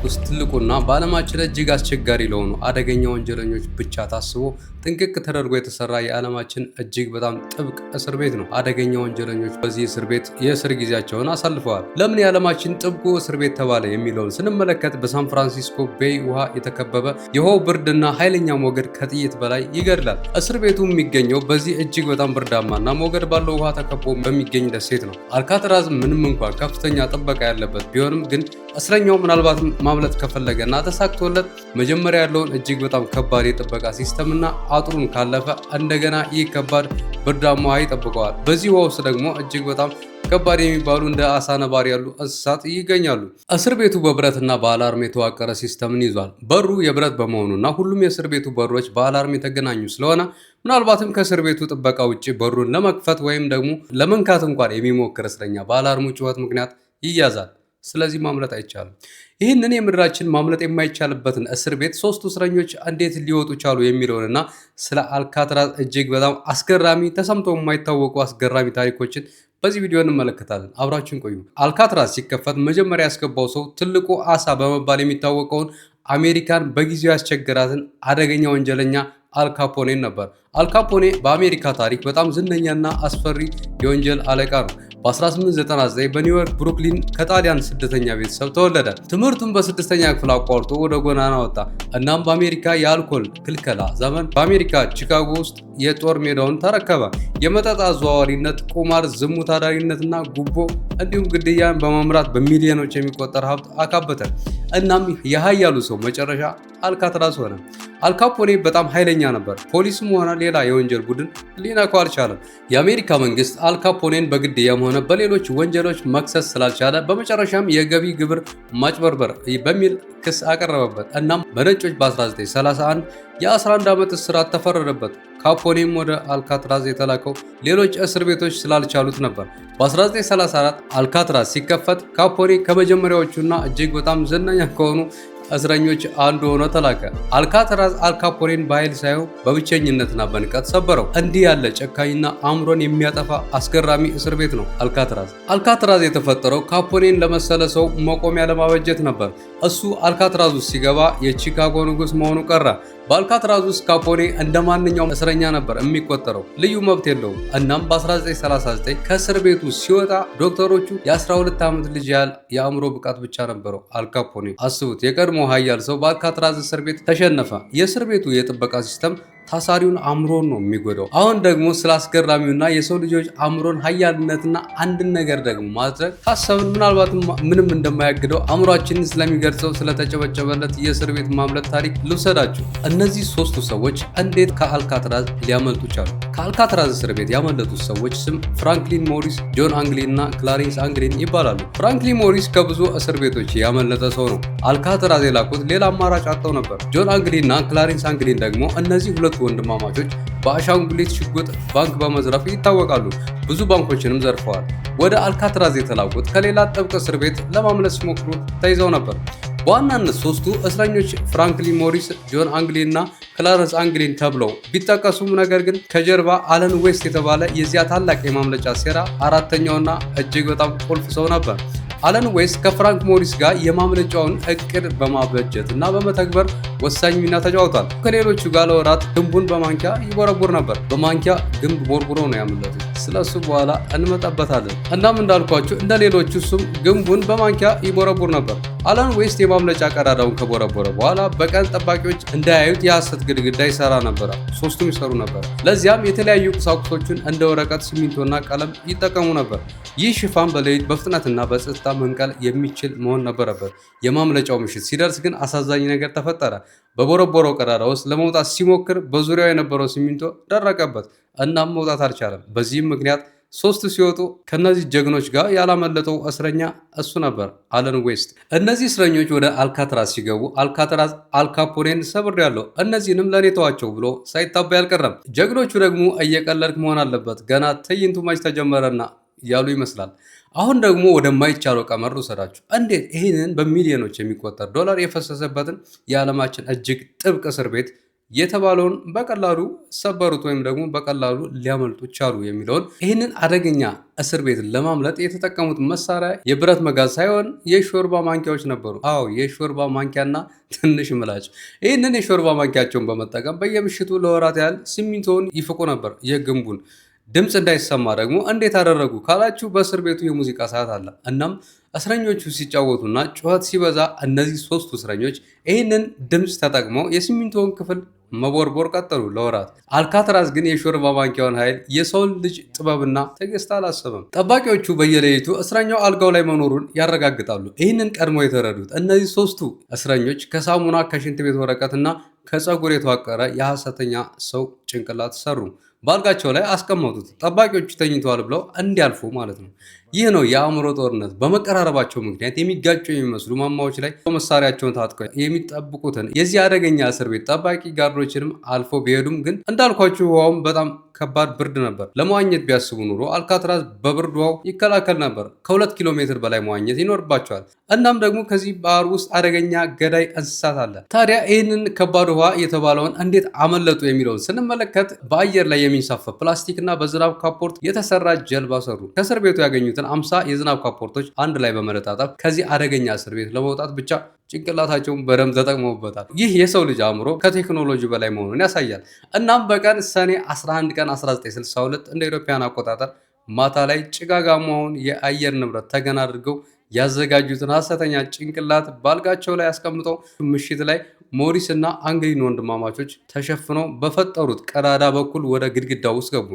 ውስጥ ትልቁና በዓለማችን እጅግ አስቸጋሪ ለሆኑ አደገኛ ወንጀለኞች ብቻ ታስቦ ጥንቅቅ ተደርጎ የተሰራ የዓለማችን እጅግ በጣም ጥብቅ እስር ቤት ነው። አደገኛ ወንጀለኞች በዚህ እስር ቤት የእስር ጊዜያቸውን አሳልፈዋል። ለምን የዓለማችን ጥብቁ እስር ቤት ተባለ የሚለውን ስንመለከት በሳን ፍራንሲስኮ ቤይ ውሃ የተከበበ የውሃው ብርድና ኃይለኛ ሞገድ ከጥይት በላይ ይገድላል። እስር ቤቱ የሚገኘው በዚህ እጅግ በጣም ብርዳማና ሞገድ ባለው ውሃ ተከቦ በሚገኝ ደሴት ነው። አልካትራዝ ምንም እንኳን ከፍተኛ ጥበቃ ያለበት ቢሆንም ግን እስረኛው ምናልባት ማምለጥ ከፈለገና ተሳክቶለት መጀመሪያ ያለውን እጅግ በጣም ከባድ የጥበቃ ሲስተምና አጥሩን ካለፈ እንደገና ይህ ከባድ ብርዳማ ውሃ ይጠብቀዋል። በዚህ ውሃ ውስጥ ደግሞ እጅግ በጣም ከባድ የሚባሉ እንደ አሳ ነባሪ ያሉ እንስሳት ይገኛሉ። እስር ቤቱ በብረትና በአላርም የተዋቀረ ሲስተምን ይዟል። በሩ የብረት በመሆኑና ሁሉም የእስር ቤቱ በሮች በአላርም የተገናኙ ስለሆነ ምናልባትም ከእስር ቤቱ ጥበቃ ውጭ በሩን ለመክፈት ወይም ደግሞ ለመንካት እንኳን የሚሞክር እስረኛ በአላርሙ ጩኸት ምክንያት ይያዛል። ስለዚህ ማምለጥ አይቻልም። ይህንን የምድራችን ማምለጥ የማይቻልበትን እስር ቤት ሶስቱ እስረኞች እንዴት ሊወጡ ቻሉ የሚለውንና ስለ አልካትራዝ እጅግ በጣም አስገራሚ ተሰምቶ የማይታወቁ አስገራሚ ታሪኮችን በዚህ ቪዲዮ እንመለከታለን። አብራችን ቆዩ። አልካትራዝ ሲከፈት መጀመሪያ ያስገባው ሰው ትልቁ አሳ በመባል የሚታወቀውን አሜሪካን በጊዜው ያስቸገራትን አደገኛ ወንጀለኛ አልካፖኔን ነበር። አልካፖኔ በአሜሪካ ታሪክ በጣም ዝነኛና አስፈሪ የወንጀል አለቃ ነው። በ1899 በኒውዮርክ ብሩክሊን ከጣሊያን ስደተኛ ቤተሰብ ተወለደ። ትምህርቱን በስድስተኛ ክፍል አቋርጦ ወደ ጎዳና ወጣ። እናም በአሜሪካ የአልኮል ክልከላ ዘመን በአሜሪካ ቺካጎ ውስጥ የጦር ሜዳውን ተረከበ። የመጠጥ አዘዋዋሪነት፣ ቁማር፣ ዝሙት አዳሪነትና ጉቦ እንዲሁም ግድያን በመምራት በሚሊዮኖች የሚቆጠር ሀብት አካበተ። እናም የኃያሉ ሰው መጨረሻ አልካትራዝ ሆነ። አልካፖኔ በጣም ኃይለኛ ነበር። ፖሊስም ሆነ ሌላ የወንጀል ቡድን ሊነካው አልቻለም። የአሜሪካ መንግስት አልካፖኔን በግድያም ሆነ በሌሎች ወንጀሎች መክሰስ ስላልቻለ በመጨረሻም የገቢ ግብር ማጭበርበር በሚል ክስ አቀረበበት። እናም በነጮች በ1931 የ11 ዓመት እስራት ተፈረደበት። ካፖኔም ወደ አልካትራዝ የተላከው ሌሎች እስር ቤቶች ስላልቻሉት ነበር። በ1934 አልካትራዝ ሲከፈት ካፖኔ ከመጀመሪያዎቹና እጅግ በጣም ዝነኛ ከሆኑ እስረኞች አንዱ ሆኖ ተላከ። አልካትራዝ አልካፖኔን በኃይል ሳይሆን በብቸኝነትና በንቀት ሰበረው። እንዲህ ያለ ጨካኝና አእምሮን የሚያጠፋ አስገራሚ እስር ቤት ነው አልካትራዝ። አልካትራዝ የተፈጠረው ካፖኔን ለመሰለ ሰው መቆሚያ ለማበጀት ነበር። እሱ አልካትራዝ ውስጥ ሲገባ የቺካጎ ንጉሥ መሆኑ ቀረ። በአልካትራዝ ውስጥ ካፖኔ እንደ ማንኛውም እስረኛ ነበር የሚቆጠረው፣ ልዩ መብት የለውም። እናም በ1939 ከእስር ቤቱ ሲወጣ ዶክተሮቹ የ12 ዓመት ልጅ ያህል የአእምሮ ብቃት ብቻ ነበረው። አልካፖኔ አስቡት፣ የቀድሞ ኃያል ሰው በአልካትራዝ እስር ቤት ተሸነፈ። የእስር ቤቱ የጥበቃ ሲስተም ታሳሪውን አእምሮን ነው የሚጎዳው። አሁን ደግሞ ስለ አስገራሚውና የሰው ልጆች አእምሮን ኃያልነትና አንድን ነገር ደግሞ ማድረግ ካሰብን ምናልባትም ምንም እንደማያግደው አእምሯችንን ስለሚገልጸው ስለተጨበጨበለት የእስር ቤት ማምለጥ ታሪክ ልውሰዳችሁ። እነዚህ ሶስቱ ሰዎች እንዴት ከአልካትራዝ ሊያመልጡ ቻሉ? ከአልካትራዝ እስር ቤት ያመለጡት ሰዎች ስም ፍራንክሊን ሞሪስ፣ ጆን አንግሊን እና ክላሬንስ አንግሊን ይባላሉ። ፍራንክሊን ሞሪስ ከብዙ እስር ቤቶች ያመለጠ ሰው ነው። አልካትራዝ የላኩት ሌላ አማራጭ አጥተው ነበር። ጆን አንግሊን እና ክላሬንስ አንግሊን ደግሞ እነዚህ ሁለቱ ወንድማማቾች በአሻንጉሊት ሽጉጥ ባንክ በመዝረፍ ይታወቃሉ። ብዙ ባንኮችንም ዘርፈዋል። ወደ አልካትራዝ የተላኩት ከሌላ ጥብቅ እስር ቤት ለማምለጥ ሲሞክሩ ተይዘው ነበር። በዋናነት ሶስቱ እስረኞች ፍራንክሊን ሞሪስ፣ ጆን አንግሊን እና ክላረንስ አንግሊን ተብለው ቢጠቀሱም ነገር ግን ከጀርባ አለን ዌስት የተባለ የዚያ ታላቅ የማምለጫ ሴራ አራተኛውና እጅግ በጣም ቁልፍ ሰው ነበር። አለን ዌስት ከፍራንክ ሞሪስ ጋር የማምለጫውን እቅድ በማበጀት እና በመተግበር ወሳኝ ሚና ተጫውቷል። ከሌሎቹ ጋር ለወራት ግንቡን በማንኪያ ይቦረቡር ነበር። በማንኪያ ግንብ ቦርቡሮ ነው ያመለጡት። ስለሱ በኋላ እንመጣበታለን። እናም እንዳልኳችሁ እንደ ሌሎቹ እሱም ግንቡን በማንኪያ ይቦረቡር ነበር። አለን ዌስት የማምለጫ ቀዳዳውን ከቦረቦረ በኋላ በቀን ጠባቂዎች እንዳያዩት የሐሰት ግድግዳ ይሰራ ነበር። ሶስቱም ይሰሩ ነበር። ለዚያም የተለያዩ ቁሳቁሶችን እንደ ወረቀት፣ ሲሚንቶና ቀለም ይጠቀሙ ነበር። ይህ ሽፋን በሌሊት በፍጥነትና በጸጥታ መንቀል የሚችል መሆን ነበረበት። የማምለጫው ምሽት ሲደርስ ግን አሳዛኝ ነገር ተፈጠረ። በቦረቦረው ቀዳዳ ውስጥ ለመውጣት ሲሞክር በዙሪያው የነበረው ሲሚንቶ ደረቀበት። እናም መውጣት አልቻለም። በዚህም ምክንያት ሶስቱ ሲወጡ ከነዚህ ጀግኖች ጋር ያላመለጠው እስረኛ እሱ ነበር፣ አለን ዌስት። እነዚህ እስረኞች ወደ አልካትራዝ ሲገቡ አልካትራዝ አልካፖኔን ሰብሬያለሁ፣ እነዚህንም ለእኔ ተዋቸው ብሎ ሳይታበይ አልቀረም። ጀግኖቹ ደግሞ እየቀለድክ መሆን አለበት፣ ገና ትዕይንቱ መች ተጀመረና ያሉ ይመስላል። አሁን ደግሞ ወደማይቻለው ቀመር ልውሰዳችሁ። እንዴት ይህንን በሚሊዮኖች የሚቆጠር ዶላር የፈሰሰበትን የዓለማችን እጅግ ጥብቅ እስር ቤት የተባለውን በቀላሉ ሰበሩት ወይም ደግሞ በቀላሉ ሊያመልጡ ቻሉ የሚለውን ይህንን አደገኛ እስር ቤት ለማምለጥ የተጠቀሙት መሳሪያ የብረት መጋዝ ሳይሆን የሾርባ ማንኪያዎች ነበሩ። አዎ የሾርባ ማንኪያና ትንሽ ምላጭ። ይህንን የሾርባ ማንኪያቸውን በመጠቀም በየምሽቱ ለወራት ያህል ሲሚንቶውን ይፍቁ ነበር። የግንቡን ድምፅ እንዳይሰማ ደግሞ እንዴት አደረጉ ካላችሁ በእስር ቤቱ የሙዚቃ ሰዓት አለ። እናም እስረኞቹ ሲጫወቱና ጩኸት ሲበዛ እነዚህ ሶስቱ እስረኞች ይህንን ድምፅ ተጠቅመው የሲሚንቶውን ክፍል መቦርቦር ቀጠሉ ለወራት። አልካትራዝ ግን የሾርባ ማንኪያውን ኃይል የሰውን ልጅ ጥበብና ትዕግስት አላሰበም። ጠባቂዎቹ በየሌሊቱ እስረኛው አልጋው ላይ መኖሩን ያረጋግጣሉ። ይህንን ቀድሞ የተረዱት እነዚህ ሶስቱ እስረኞች ከሳሙና ከሽንት ቤት ወረቀትና ከፀጉር የተዋቀረ የሐሰተኛ ሰው ጭንቅላት ሰሩ። በአልጋቸው ላይ አስቀመጡት። ጠባቂዎቹ ተኝተዋል ብለው እንዲያልፉ ማለት ነው። ይህ ነው የአእምሮ ጦርነት። በመቀራረባቸው ምክንያት የሚጋጩ የሚመስሉ ማማዎች ላይ መሳሪያቸውን ታጥቀው የሚጠብቁትን የዚህ አደገኛ እስር ቤት ጠባቂ ጋርዶችንም አልፎ ቢሄዱም ግን እንዳልኳችሁ ውሃውም በጣም ከባድ ብርድ ነበር። ለመዋኘት ቢያስቡ ኑሮ አልካትራዝ በብርድ ውሃው ይከላከል ነበር። ከ2 ኪሎ ሜትር በላይ መዋኘት ይኖርባቸዋል። እናም ደግሞ ከዚህ ባህር ውስጥ አደገኛ ገዳይ እንስሳት አለ። ታዲያ ይህንን ከባድ ውሃ የተባለውን እንዴት አመለጡ የሚለውን ስንመለከት በአየር ላይ የሚንሳፈፍ ፕላስቲክ እና በዝናብ ካፖርት የተሰራ ጀልባ ሰሩ። ከእስር ቤቱ ያገኙትን 50 የዝናብ ካፖርቶች አንድ ላይ በመለጣጠፍ ከዚህ አደገኛ እስር ቤት ለመውጣት ብቻ ጭንቅላታቸውን በደንብ ተጠቅመውበታል። ይህ የሰው ልጅ አእምሮ ከቴክኖሎጂ በላይ መሆኑን ያሳያል። እናም በቀን ሰኔ 11 ቀን 1962 እንደ አውሮፓውያን አቆጣጠር ማታ ላይ ጭጋጋማውን የአየር ንብረት ተገን አድርገው ያዘጋጁትን ሐሰተኛ ጭንቅላት ባልጋቸው ላይ አስቀምጠው ምሽት ላይ ሞሪስ እና አንግሊን ወንድማማቾች ተሸፍነው በፈጠሩት ቀዳዳ በኩል ወደ ግድግዳው ውስጥ ገቡ።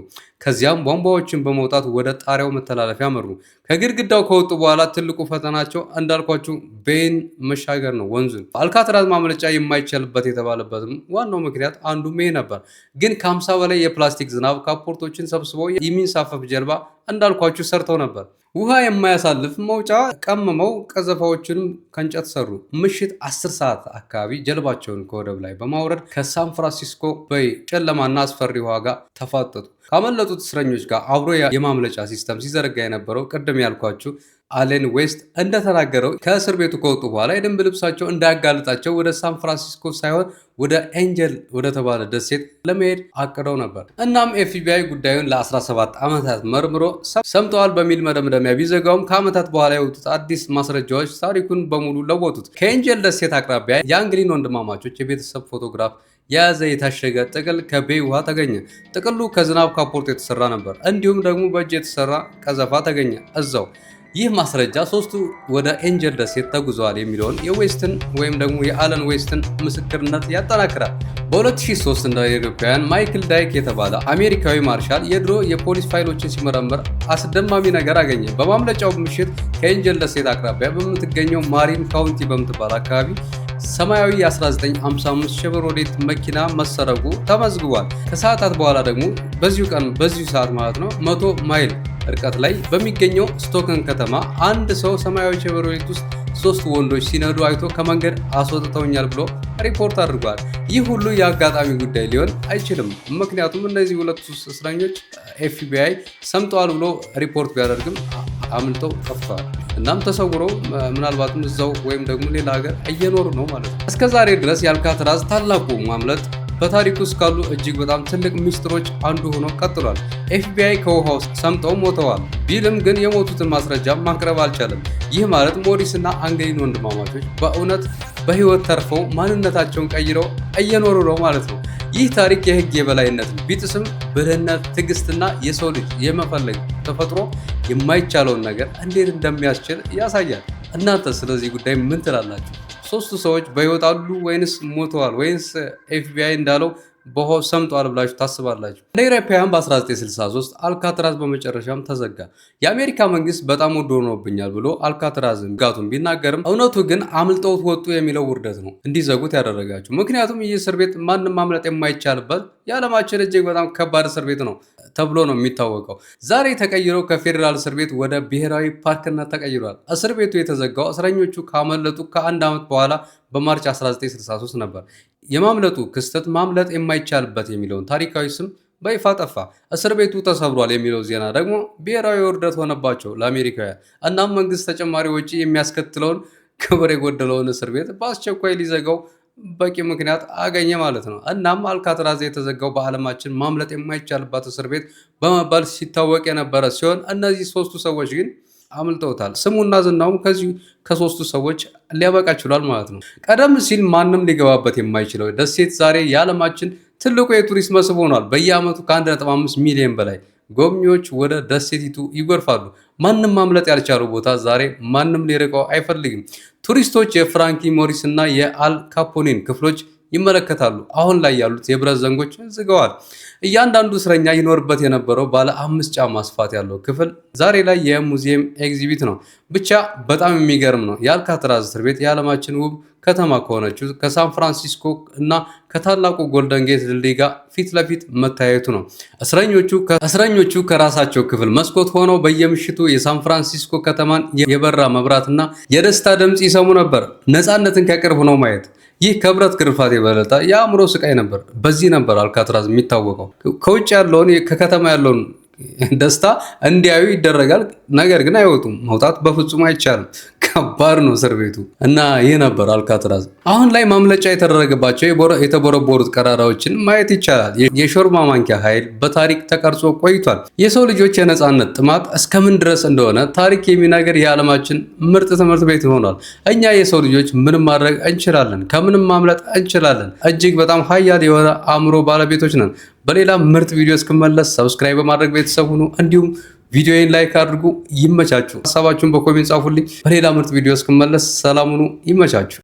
ከዚያም ቧንቧዎችን በመውጣት ወደ ጣሪያው መተላለፊያ መሩ። ከግድግዳው ከወጡ በኋላ ትልቁ ፈተናቸው እንዳልኳችሁ ቤይን መሻገር ነው፣ ወንዙን። አልካትራዝ ማምለጫ የማይቻልበት የተባለበትም ዋናው ምክንያት አንዱ ይህ ነበር። ግን ከ50 በላይ የፕላስቲክ ዝናብ ካፖርቶችን ሰብስበው የሚንሳፈፍ ጀልባ እንዳልኳችሁ ሰርተው ነበር። ውሃ የማያሳልፍ መውጫ ቀምመው ቀዘፋዎችንም ከእንጨት ሰሩ። ምሽት 10 ሰዓት አካባቢ ጀልባቸውን ከወደብ ላይ በማውረድ ከሳን ፍራንሲስኮ በይ ጨለማና አስፈሪ ውሃ ጋር ተፋጠጡ። ካመለጡት እስረኞች ጋር አብሮ የማምለጫ ሲስተም ሲዘረጋ የነበረው ቅድም ያልኳችሁ አሌን ዌስት እንደተናገረው ከእስር ቤቱ ከወጡ በኋላ የደንብ ልብሳቸው እንዳያጋልጣቸው ወደ ሳን ፍራንሲስኮ ሳይሆን ወደ ኤንጀል ወደ ተባለ ደሴት ለመሄድ አቅደው ነበር። እናም ኤፍቢአይ ጉዳዩን ለ17 ዓመታት መርምሮ ሰምተዋል በሚል መደምደሚያ ቢዘጋውም ከዓመታት በኋላ የወጡት አዲስ ማስረጃዎች ታሪኩን በሙሉ ለወጡት። ከኤንጀል ደሴት አቅራቢያ የአንግሊን ወንድማማቾች የቤተሰብ ፎቶግራፍ የያዘ የታሸገ ጥቅል ከቤይ ውሃ ተገኘ። ጥቅሉ ከዝናብ ካፖርት የተሰራ ነበር። እንዲሁም ደግሞ በእጅ የተሰራ ቀዘፋ ተገኘ እዛው። ይህ ማስረጃ ሶስቱ ወደ ኤንጀል ደሴት ተጉዘዋል የሚለውን የዌስትን ወይም ደግሞ የአለን ዌስትን ምስክርነት ያጠናክራል። በ2003 እንደ አውሮፓውያን ማይክል ዳይክ የተባለ አሜሪካዊ ማርሻል የድሮ የፖሊስ ፋይሎችን ሲመረምር አስደማሚ ነገር አገኘ። በማምለጫው ምሽት ከኤንጀል ደሴት አቅራቢያ በምትገኘው ማሪን ካውንቲ በምትባል አካባቢ ሰማያዊ የ1955 ሼቭሮሌት መኪና መሰረቁ ተመዝግቧል። ከሰዓታት በኋላ ደግሞ በዚሁ ሰዓት ማለት ነው 100 ማይል ርቀት ላይ በሚገኘው ስቶከን ከተማ አንድ ሰው ሰማያዊ ሼቭሮሌት ውስጥ 3 ወንዶች ሲነዱ አይቶ ከመንገድ አስወጥተውኛል ብሎ ሪፖርት አድርጓል። ይህ ሁሉ የአጋጣሚ ጉዳይ ሊሆን አይችልም። ምክንያቱም እነዚህ ሁለቱ እስረኞች ኤፍቢአይ ሰምተዋል ብሎ ሪፖርት ቢያደርግም አምልጠው ጠፍተዋል። እናም ተሰውረው ምናልባትም እዛው ወይም ደግሞ ሌላ ሀገር እየኖሩ ነው ማለት ነው። እስከ ዛሬ ድረስ የአልካትራዝ ታላቁ ማምለጥ በታሪኩ ውስጥ ካሉ እጅግ በጣም ትልቅ ሚስጥሮች አንዱ ሆኖ ቀጥሏል። ኤፍቢአይ ከውሃ ውስጥ ሰምጠው ሞተዋል ቢልም ግን የሞቱትን ማስረጃ ማቅረብ አልቻለም። ይህ ማለት ሞሪስ እና አንግሊን ወንድማማቾች በእውነት በህይወት ተርፈው ማንነታቸውን ቀይረው እየኖሩ ነው ማለት ነው። ይህ ታሪክ የህግ የበላይነት ቢጥስም ብልህነት፣ ትዕግስትና የሰው ልጅ የመፈለግ ተፈጥሮ የማይቻለውን ነገር እንዴት እንደሚያስችል ያሳያል። እናንተ ስለዚህ ጉዳይ ምን ትላላችሁ? ሶስቱ ሰዎች በህይወት አሉ ወይንስ ሞተዋል? ወይንስ ኤፍቢአይ እንዳለው በውሃው ሰምጠዋል ብላችሁ ታስባላችሁ? እንደ አውሮፓውያን በ1963 አልካትራዝ በመጨረሻም ተዘጋ። የአሜሪካ መንግስት በጣም ውድ ሆኖብኛል ብሎ አልካትራዝን ጋቱን ቢናገርም እውነቱ ግን አምልጠውት ወጡ የሚለው ውርደት ነው እንዲዘጉት ያደረጋቸው። ምክንያቱም ይህ እስር ቤት ማንም ማምለጥ የማይቻልበት የዓለማችን እጅግ በጣም ከባድ እስር ቤት ነው ተብሎ ነው የሚታወቀው። ዛሬ ተቀይሮ ከፌዴራል እስር ቤት ወደ ብሔራዊ ፓርክነት ተቀይሯል። እስር ቤቱ የተዘጋው እስረኞቹ ካመለጡ ከአንድ ዓመት በኋላ በማርች 1963 ነበር። የማምለጡ ክስተት ማምለጥ የማይቻልበት የሚለውን ታሪካዊ ስም በይፋ ጠፋ። እስር ቤቱ ተሰብሯል የሚለው ዜና ደግሞ ብሔራዊ ውርደት ሆነባቸው ለአሜሪካውያን። እናም መንግስት ተጨማሪ ወጪ የሚያስከትለውን ክብር የጎደለውን እስር ቤት በአስቸኳይ ሊዘጋው በቂ ምክንያት አገኘ ማለት ነው። እናም አልካትራዝ የተዘጋው በዓለማችን ማምለጥ የማይቻልባት እስር ቤት በመባል ሲታወቅ የነበረ ሲሆን እነዚህ ሶስቱ ሰዎች ግን አምልጠውታል። ስሙና ዝናውም ከዚሁ ከሶስቱ ሰዎች ሊያበቃ ችሏል ማለት ነው። ቀደም ሲል ማንም ሊገባበት የማይችለው ደሴት ዛሬ የዓለማችን ትልቁ የቱሪስት መስህብ ሆኗል። በየዓመቱ ከ1.5 ሚሊዮን በላይ ጎብኚዎች ወደ ደሴቲቱ ይጎርፋሉ። ማንም ማምለጥ ያልቻለው ቦታ ዛሬ ማንም ሊርቀው አይፈልግም። ቱሪስቶች የፍራንኪ ሞሪስ እና የአል ካፖኔን ክፍሎች ይመለከታሉ። አሁን ላይ ያሉት የብረት ዘንጎች ዝገዋል። እያንዳንዱ እስረኛ ይኖርበት የነበረው ባለ 5 ጫማ ስፋት ያለው ክፍል ዛሬ ላይ የሙዚየም ኤግዚቢት ነው። ብቻ በጣም የሚገርም ነው። የአልካትራዝ እስር ቤት የዓለማችን ውብ ከተማ ከሆነችው ከሳን ፍራንሲስኮ እና ከታላቁ ጎልደን ጌት ድልድይ ጋር ፊት ለፊት መታየቱ ነው። እስረኞቹ ከራሳቸው ክፍል መስኮት ሆነው በየምሽቱ የሳን ፍራንሲስኮ ከተማን የበራ መብራትና የደስታ ድምፅ ይሰሙ ነበር። ነፃነትን ከቅርብ ሆነው ማየት ይህ ከብረት ግርፋት የበለጠ የአእምሮ ስቃይ ነበር። በዚህ ነበር አልካትራዝ የሚታወቀው። ከውጭ ያለውን ከከተማ ያለውን ደስታ እንዲያዩ ይደረጋል። ነገር ግን አይወጡም። መውጣት በፍጹም አይቻልም። ከባድ ነው እስር ቤቱ እና ይህ ነበር አልካትራዝ። አሁን ላይ ማምለጫ የተደረገባቸው የተቦረቦሩት ቀዳዳዎችን ማየት ይቻላል። የሾርባ ማንኪያ ኃይል በታሪክ ተቀርጾ ቆይቷል። የሰው ልጆች የነፃነት ጥማት እስከምን ድረስ እንደሆነ ታሪክ የሚነገር የዓለማችን ምርጥ ትምህርት ቤት ሆኗል። እኛ የሰው ልጆች ምንም ማድረግ እንችላለን፣ ከምንም ማምለጥ እንችላለን። እጅግ በጣም ኃያል የሆነ አእምሮ ባለቤቶች ነን። በሌላ ምርጥ ቪዲዮ እስክመለስ ሰብስክራይብ በማድረግ ቤተሰብ ሁኑ። እንዲሁም ቪዲዮዬን ላይክ አድርጉ። ይመቻችሁ። ሀሳባችሁን በኮሜንት ጻፉልኝ። በሌላ ምርጥ ቪዲዮ እስክመለስ ሰላም ሁኑ። ይመቻችሁ።